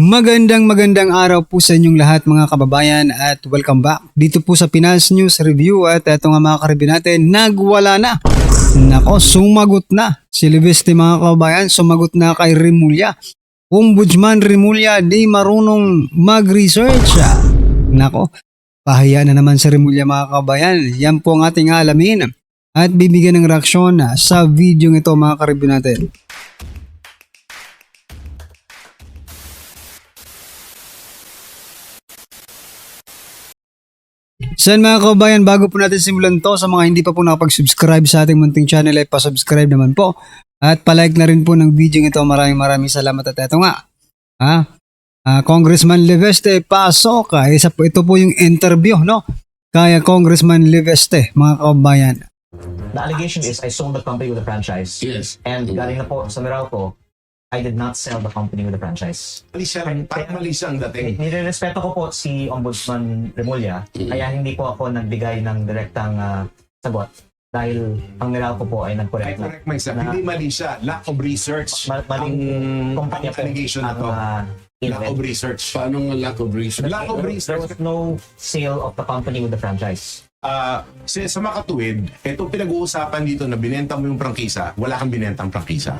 Magandang araw po sa inyong lahat mga kababayan at welcome back dito po sa Pinas News Review. At eto nga mga ka-review natin, nagwala na. Nako, sumagot na si Libeste mga kababayan, sumagot na kay Remulla. Ombudsman Remulla di marunong mag-research. Nako, pahiya na naman si Remulla mga kababayan. Yan po ang ating alamin at bibigyan ng reaksyon sa video ito mga ka-review natin. Saan mga kababayan, bago po natin simulan to, sa mga hindi pa po nakapag-subscribe sa ating munting channel ay pa-subscribe naman po. At palike na rin po ng video ito. Maraming salamat. At ito nga, Congressman Libeste, pasok. Ito po yung interview, no? Kaya Congressman Libeste, mga kababayan. The allegation is I sold the company with a franchise. Yes. And galing na po sa Meralco, I did not sell the company with a franchise. Mali siyang dating. Nirerespeto ko po si Ombudsman Remulla, kaya hindi po ako nagbigay ng direktang sagot dahil ang Meralco po ay I nag-correct na. correct myself. Hindi mali siya. Lack of research. Maling kumpanya po allegation na ang to. Lack of research. Paano nga lack of research? Lack of There research. was no sale of the company with the franchise. Sa makatuwid, ito pinag-uusapan dito na binenta mo yung prangkisa, wala kang binentang prangkisa.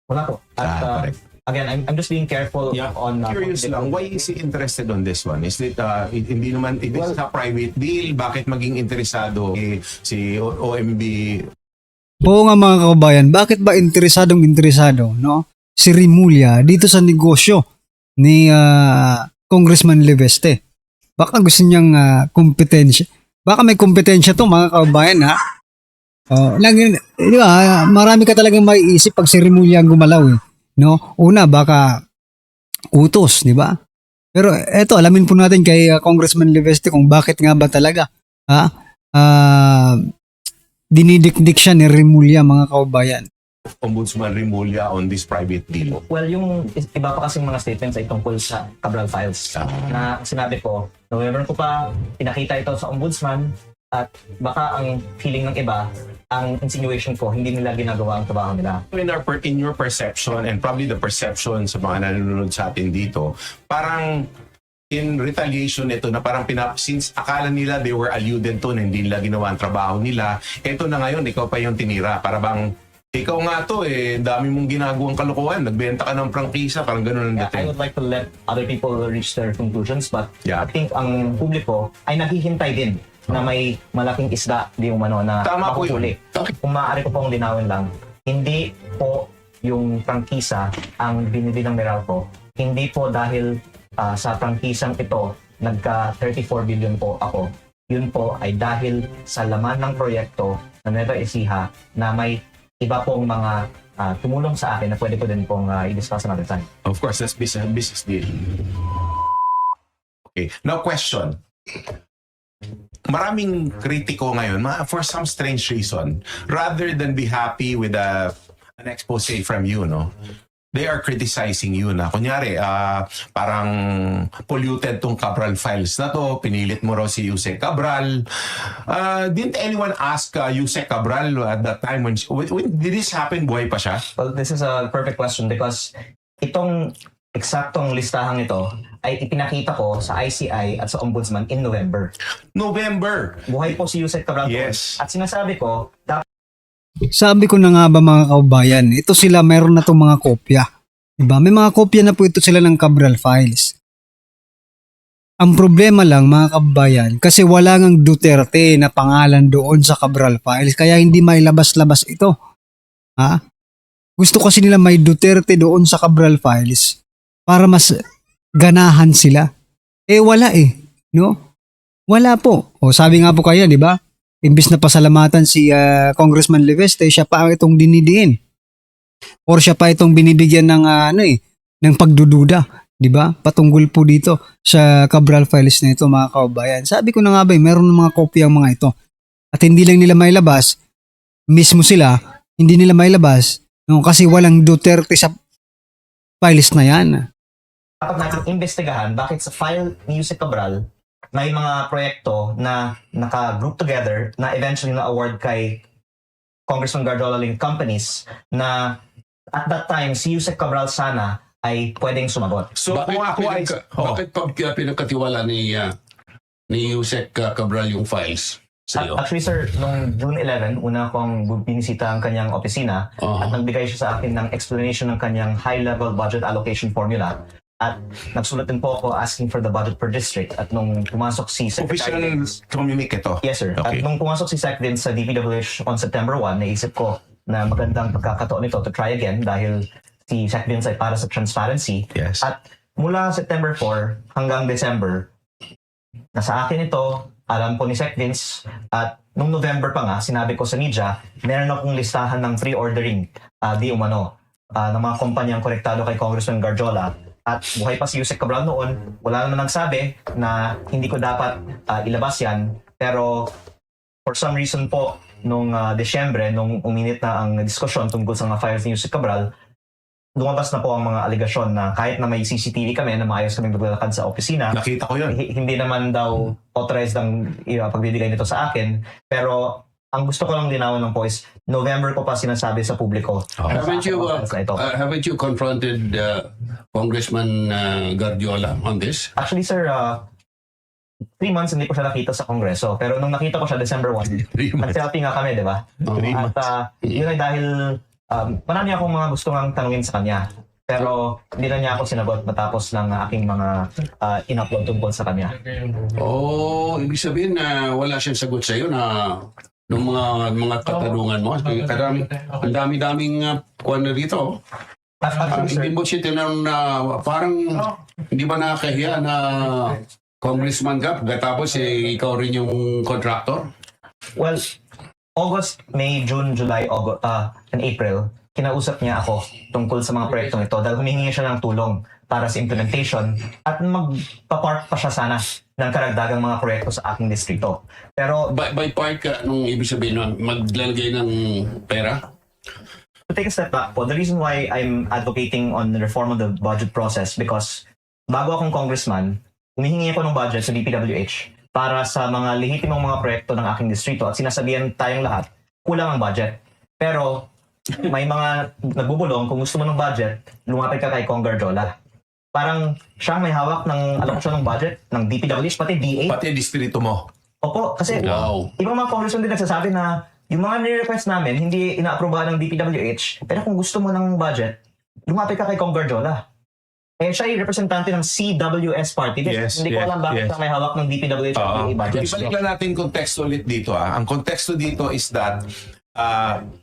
Wala po. At Correct. again, I'm just being careful Yeah. on... Curious lang, why is he interested on this one? Is it, hindi naman, it is a private deal? Bakit maging interesado si OMB? Oo nga mga kababayan, bakit ba interesado, no? Si Remulla dito sa negosyo ni Congressman Libeste. Baka gusto niyang kompetensya. Baka may kompetensya to mga kababayan, ha? Di ba, marami ka talagang maiisip pag si Remulla ang gumalaw, eh, no? Una, baka utos, di ba? Pero eto, alamin po natin kay Congressman Libeste kung bakit nga ba talaga dinidikdik siya ni Remulla mga kababayan. Ombudsman Remulla on this private deal. Well, yung iba pa kasing mga statements ay tungkol sa Cabral Files. Na sinabi ko, November ko pa pinakita ito sa ombudsman at baka ang feeling ng iba, ang insinuation ko, hindi nila ginagawa ang trabaho nila. In your perception and probably the perception sa mga nanonood sa atin dito, parang in retaliation ito na parang since akala nila they were alluded to na hindi nila ginawa ang trabaho nila, ito na ngayon, ikaw pa yung tinira. Para bang, ikaw nga to dami mong ginagawang kalokohan, nagbenta ka ng prangkisa, parang ganun ang I dating. would like to let other people reach their conclusions but Yeah. I think ang publiko ay naghihintay din na may malaking isda di umano na Tama po makuhuli. yun. Kung maaari ko pong linawin lang, hindi po yung prangkisa ang binili ng Meralco. Hindi po dahil sa prangkisang ito, nagka 34 billion po ako. Yun po ay dahil sa laman ng proyekto na Nueva Ecija na may iba pong mga tumulong sa akin na pwede ko din pong i-discuss another time. Of course, that's business deal. Okay, now question. Maraming kritiko ngayon, for some strange reason, rather than be happy with an expose from you, no? They are criticizing you na, kunyari, parang polluted tong Cabral Files na to, pinilit mo raw si Yusek Cabral. Didn't anyone ask Yusek Cabral at that time when did this happen? Buhay pa siya? Well, this is a perfect question because itong eksaktong listahang ito ay ipinakita ko sa ICI at sa Ombudsman in November. November! Buhay po si Yusek Cabral. Yes. At sinasabi ko, Sabi ko na nga ba mga kababayan, ito sila meron na itong mga kopya. Diba? May mga kopya na po ito sila ng Cabral Files. Ang problema lang mga kababayan, kasi wala ngang Duterte na pangalan doon sa Cabral Files, kaya hindi mailabas-labas ito. Ha? Gusto kasi nila may Duterte doon sa Cabral Files para mas ganahan sila. Wala no? Wala po. O sabi nga po kaya, di ba? Imbis na pasalamatan si Congressman Libeste, siya pa itong dinidiin. Or siya pa itong binibigyan ng ng pagdududa, 'di ba? Patungkol po dito sa Cabral Files na ito mga kababayan. Sabi ko na nga ba, meron ng mga kopya ang mga ito. At hindi lang nila mailabas, mismo sila, hindi nila mailabas, no, kasi walang Duterte sa files na 'yan. dapat natin investigahan bakit sa file ni Yusek Cabral may mga proyekto na naka-group together na eventually na-award kay Congressman Gardola Link companies na at that time si Yusek Cabral sana ay pwedeng sumagot. So kung ako ay... bakit pag pinagkatiwala ni Yusek Cabral yung files sa iyo? Actually sir, nung June 11, una kong binisita ang kanyang opisina at nagbigay siya sa akin ng explanation ng kanyang high-level budget allocation formula. At nagsulat din po ako asking for the budget per district. At nung pumasok si Official Secretary Vince, communique ito. yes sir, Okay. at nung pumasok si Sec Vince sa DPWH on September 1, naisip ko na magandang pagkakataon nito to try again dahil si Sec Vince ay para sa transparency. Yes. At mula September 4 hanggang December, nasa akin ito, alam ko ni Sec Vince, at nung November pa nga, sinabi ko sa media, meron akong listahan ng pre-ordering di umano ng mga kumpanyang konektado kay Congressman Garjola. At buhay pa si Yusek Cabral noon, wala naman nagsabi na hindi ko dapat ilabas yan. Pero for some reason po, nung Desyembre, nung uminit na ang diskusyon tungkol sa mga files ni Yusek Cabral, lumabas na po ang mga aligasyon na kahit na may CCTV kami na maayos kami maglalakad sa opisina, Nakita ko yun. hindi naman daw authorized ang pagbibigay nito sa akin. Pero ang gusto ko lang linawin ng po is November ko pa sinasabi sa publiko. Haven't you na ito. haven't you confronted Congressman Guardiola on this? Actually sir, 3 months hindi ko siya nakita sa Kongreso. Pero nung nakita ko siya December 1, 3 months. nag-selfie nga kami, di ba? At yun ay dahil marami akong mga gusto nga tanungin sa kanya. Pero hindi na niya ako sinagot matapos ng aking mga in-upload tungkol sa kanya. Oh, ibig sabihin na wala siyang sagot sa iyo na ng mga katanungan mo. Ang dami-daming kuwan na dito. Actually, sir, Hindi mo siya tinanong na parang hindi ba nakakahiya na congressman ka tapos ikaw rin yung contractor? well, August, May, June, July, August, and April, kinausap niya ako tungkol sa mga proyektong ito dahil humihingi siya ng tulong para sa implementation at magpa-park pa siya sana ng karagdagang mga proyekto sa aking distrito. Pero By part ka, nung ibig sabihin na maglalagay ng pera? to take a step back po, the reason why I'm advocating on the reform of the budget process because bago akong congressman, humihingi ako ng budget sa DPWH para sa mga lehitimong mga proyekto ng aking distrito at sinasabihan tayong lahat, kulang ang budget. Pero may mga nagbubulong, kung gusto mo ng budget, lumapit ka kay Cong Garjola. Parang siya may hawak ng alokasyon ng budget ng DPWH, pati DA. Pati distrito mo. Opo, kasi Wow. ibang mga congressman din nagsasabi na yung mga nire-request namin, hindi ina-aprobahan ng DPWH. Pero kung gusto mo ng budget, lumapit ka kay Cong Garjola. Eh, siya ay representante ng CWS party. Yes, Hindi ko yes, alam bakit yes. siya may hawak ng DPWH at DA budget. Ibalik lang natin konteksto ulit dito. Ang konteksto dito is that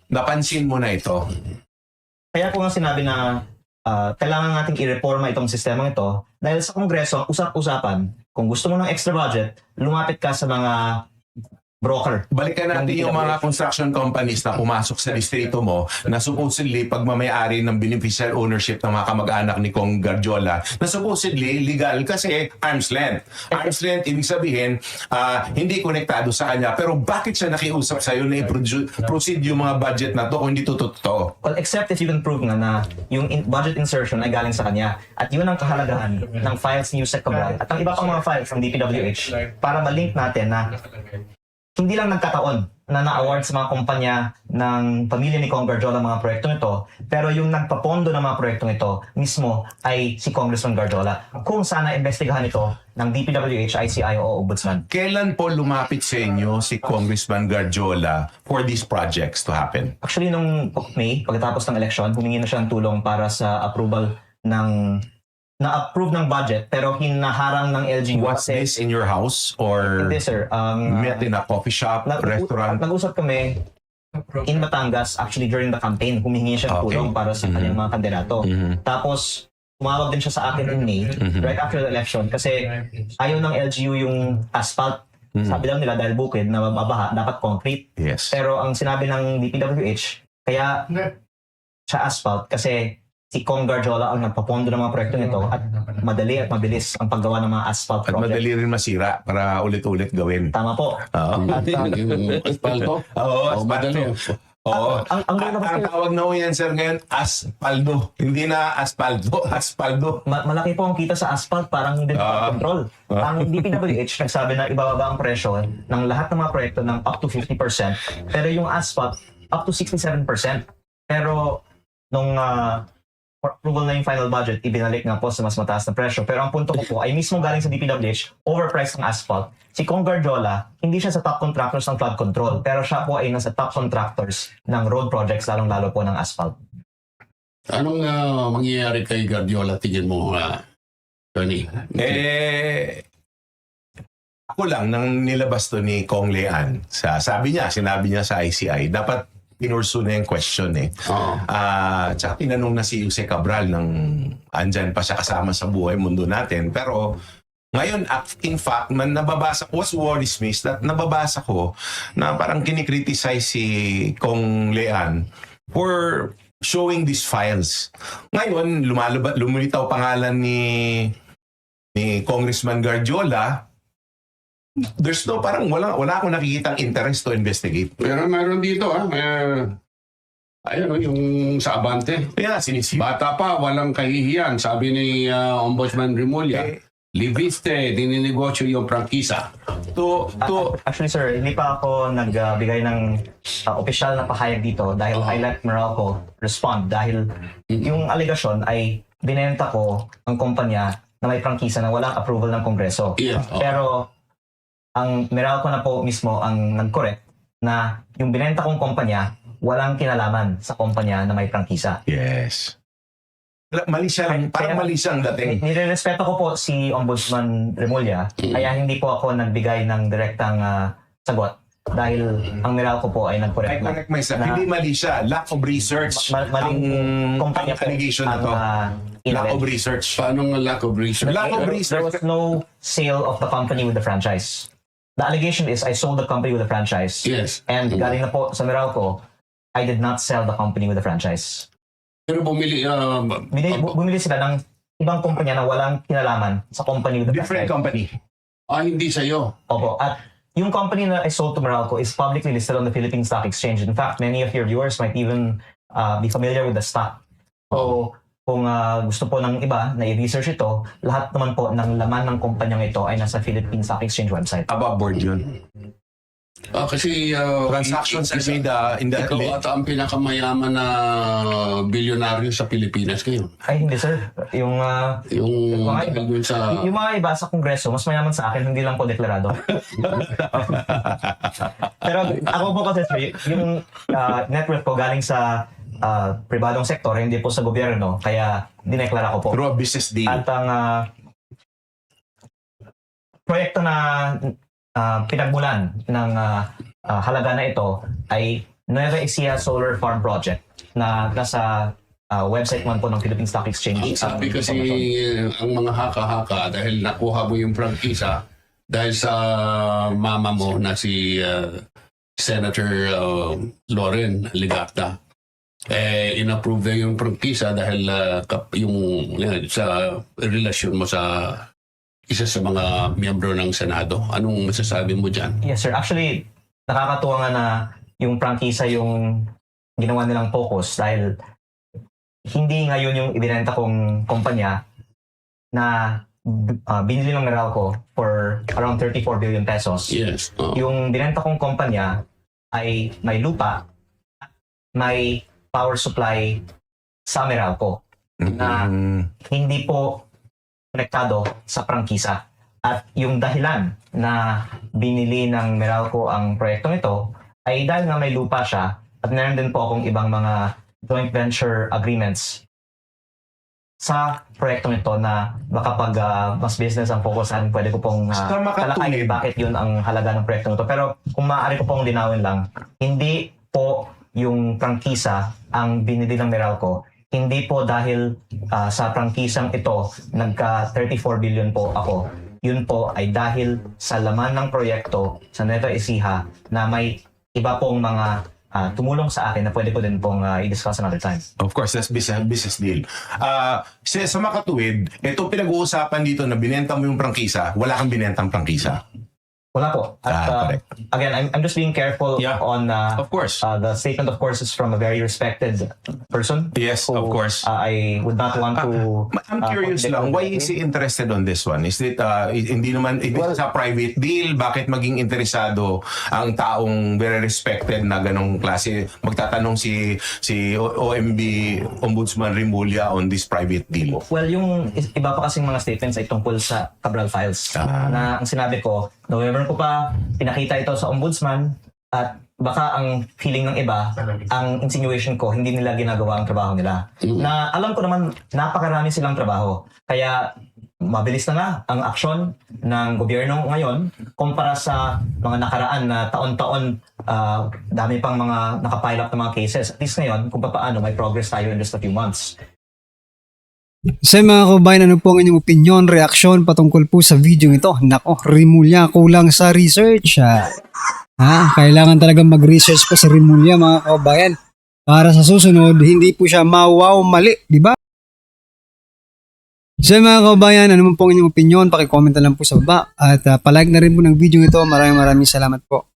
napansin mo na ito. Kaya ko nga sinabi na kailangan nating i-reforma itong sistemang ito dahil sa Kongreso, usap-usapan, kung gusto mo ng extra budget, lumapit ka sa mga broker. Balikan natin yung mga construction companies na pumasok sa distrito mo na supposedly pagmamayari ng beneficial ownership ng mga kamag-anak ni Cong Garjola na supposedly legal kasi arm's length. Arm's length, ibig sabihin, hindi konektado sa kanya. Pero bakit siya nakiusap sa'yo na i-proceed yung mga budget na to kung hindi to totoo? Well, except if you can prove nga na yung budget insertion ay galing sa kanya. At yun ang kahalagahan ng files ni Yusek Cabral at ang iba pang mga files ng DPWH para ma-link natin na hindi lang nagkataon na na-award sa mga kumpanya ng pamilya ni Cong Garjola mga proyektong ito, pero yung nagpapondo ng mga proyektong ito mismo ay si Congressman Garjola. Kung sana investigahan ito ng DPWH, ICI o Ombudsman. Kailan po lumapit sa inyo si Congressman Garjola for these projects to happen? Actually, nung May, pagkatapos ng election, humingi na siya ng tulong para sa approval ng na-approve ng budget pero hinaharang ng LGU. Was this in your house or Hindi, sir. met in a coffee shop, restaurant? Nag-usap kami in Batangas actually during the campaign. Humingi siya ng Okay. tulong para sa kanyang mga kandidato. Tapos, tumawag din siya sa akin in May, right after the election, kasi ayaw ng LGU yung asphalt. Sabi lang nila dahil bukid na mababaha, dapat concrete. Yes. Pero ang sinabi ng DPWH, kaya siya asphalt kasi si Cong Garjola ang nagpapondo ng mga proyektong ito at madali at mabilis ang paggawa ng mga asphalt At project. madali rin masira para ulit-ulit gawin. Tama po. Oo. Yung asfalto? Oo, madali. Oo. Ang Ang tawag na ho yan, sir, ngayon, aspaldo. Hindi na aspaldo, aspaldo. malaki po ang kita sa asphalt, parang hindi na control. Ang DPWH nagsabi na ibababa ang presyo ng lahat ng mga proyekto ng up to 50%, pero yung asphalt up to 67%. Pero nung for approval na yung final budget, ibinalik nga po sa mas mataas na presyo. Pero ang punto ko po ay mismo galing sa DPWH, overpriced ng asphalt. Si Kong Gardiola, hindi siya sa top contractors ng flood control, pero siya po ay nasa top contractors ng road projects, lalong-lalo po ng asphalt. Anong mangyayari kay Guardiola, tingin mo, Tony? Ako lang, nang nilabas to ni Kong Lean, sinabi niya sa ICI, dapat pinursu na yung question eh. Oo. Tsaka tinanong na si Jose Cabral nang andyan pa siya kasama sa buhay mundo natin. Pero ngayon, in fact, nababasa ko, what worries me is that nababasa ko na parang kinikriticize si Kong Lean for showing these files. Ngayon, lumilitaw pangalan ni Congressman Guardiola. There's no, parang wala akong nakikitang interest to investigate. Pero meron dito, ayun, yung sa Abante. Kaya sinisip. Bata pa, walang kahihiyan. Sabi ni Ombudsman Remulla, Liviste, dininegosyo yung prangkisa. Actually sir, hindi pa ako nagbigay ng opisyal na pahayag dito dahil I let Meralco respond dahil yung alegasyon ay binenta ko ang kumpanya na may prangkisa na walang approval ng Kongreso. Yeah. Pero ang Meralco na po mismo ang nag-correct na yung binenta kong kumpanya walang kinalaman sa kumpanya na may prangkisa. Yes. Mali siya lang, parang mali siyang dating. Nirerespeto ko po si Ombudsman Remulla, kaya hindi po ako nagbigay ng direktang sagot dahil ang Meralco po ay I nag-correct na. correct myself. Na- Hindi mali siya. Lack of research. Maling kumpanya po allegation na ang to. Lack of inalleged. research. Paano nga lack of research? Lack of There research. was no sale of the company with the franchise. The allegation is I sold the company with the franchise. Yes. And galing na po sa Meralco, I did not sell the company with the franchise. Pero bumili, Bumili sila ng ibang kumpanya na walang kinalaman sa company with the Different franchise. company. hindi sa'yo. Opo. At yung company na I sold to Meralco is publicly listed on the Philippine Stock Exchange. In fact, many of your viewers might even be familiar with the stock. So, kung gusto po ng iba na i-research ito, lahat naman po ng laman ng kumpanyang ito ay nasa Philippine Stock Exchange website. Above board yun. Kasi Transactions are made in the... ikaw ata ang pinakamayaman na bilyonaryo sa Pilipinas ngayon. Ay, hindi sir. Yung Yung dahil sa... yung mga iba sa Kongreso, mas mayaman sa akin, hindi lang po deklarado. Pero ako po kasi sir, yung net worth ko galing sa pribadong sektor, hindi po sa gobyerno, kaya dineklara ko po. Through a business deal. At ang proyekto na pinagmulan ng halaga na ito ay Nueva Ecija Solar Farm Project na nasa website man po ng Philippine Stock Exchange. Ang sabi kasi ang mga haka-haka dahil nakuha mo yung prangkisa dahil sa mama mo na si Senator Loren Legarda. In-approve na yung prangkisa dahil sa relasyon mo sa isa sa mga miyembro ng Senado. Anong masasabi mo dyan? Yes sir, actually nakakatuwa nga na yung prangkisa yung ginawa nilang focus dahil hindi ngayon yung ibinenta kong kumpanya na binili ng Meralco for around 34 billion pesos. Yes. Yung binenta kong kumpanya ay may lupa, may power supply sa Meralco na hindi po konektado sa prangkisa. At yung dahilan na binili ng Meralco ang proyektong ito ay dahil nga may lupa siya at meron din po akong ibang mga joint venture agreements sa proyektong ito na baka pag mas business ang focusan, pwede ko pong talakayin bakit yun ang halaga ng proyektong ito. Pero kung maaari ko pong linawin lang, hindi po yung prangkisa ang binili ng Meralco. Hindi po dahil sa prangkisang ito, nagka 34 billion po ako. Yun po ay dahil sa laman ng proyekto sa Nueva Ecija na may iba pong mga tumulong sa akin na pwede ko din pong i-discuss another time. Of course, that's business deal. Sa makatuwid, ito pinag-uusapan dito na binenta mo yung prangkisa, wala kang binentang prangkisa. Wala po. At correct. again, I'm just being careful Yeah. on Of course. the statement, of course, is from a very respected person. Yes, who, of course. I would not want to... I'm curious lang, why is he interested on this one? Is it, hindi naman, it is a private deal? Bakit maging interesado ang taong very respected na ganong klase? Magtatanong si OMB Ombudsman Rimulya on this private deal. Well, yung iba pa kasing mga statements ay tungkol sa Cabral Files. Na ang sinabi ko, November ko pa pinakita ito sa ombudsman at baka ang feeling ng iba, ang insinuation ko, hindi nila ginagawa ang trabaho nila. Na alam ko naman, napakarami silang trabaho. Kaya mabilis na nga ang aksyon ng gobyerno ngayon kumpara sa mga nakaraan na taon-taon dami pang mga nakapile up na mga cases. At least ngayon, kung paano may progress tayo in just a few months. Sa mga kabayan, ano po ang inyong opinion, reaksyon patungkol po sa video ito? Nako, Rimulya, kulang sa research. Kailangan talaga mag-research pa si Rimulya, mga kabayan. Para sa susunod, hindi po siya mali, di ba? Sa mga kabayan, ano po ang inyong opinion? Pakicomment na lang po sa baba. At palike na rin po ng video ito. Maraming salamat po.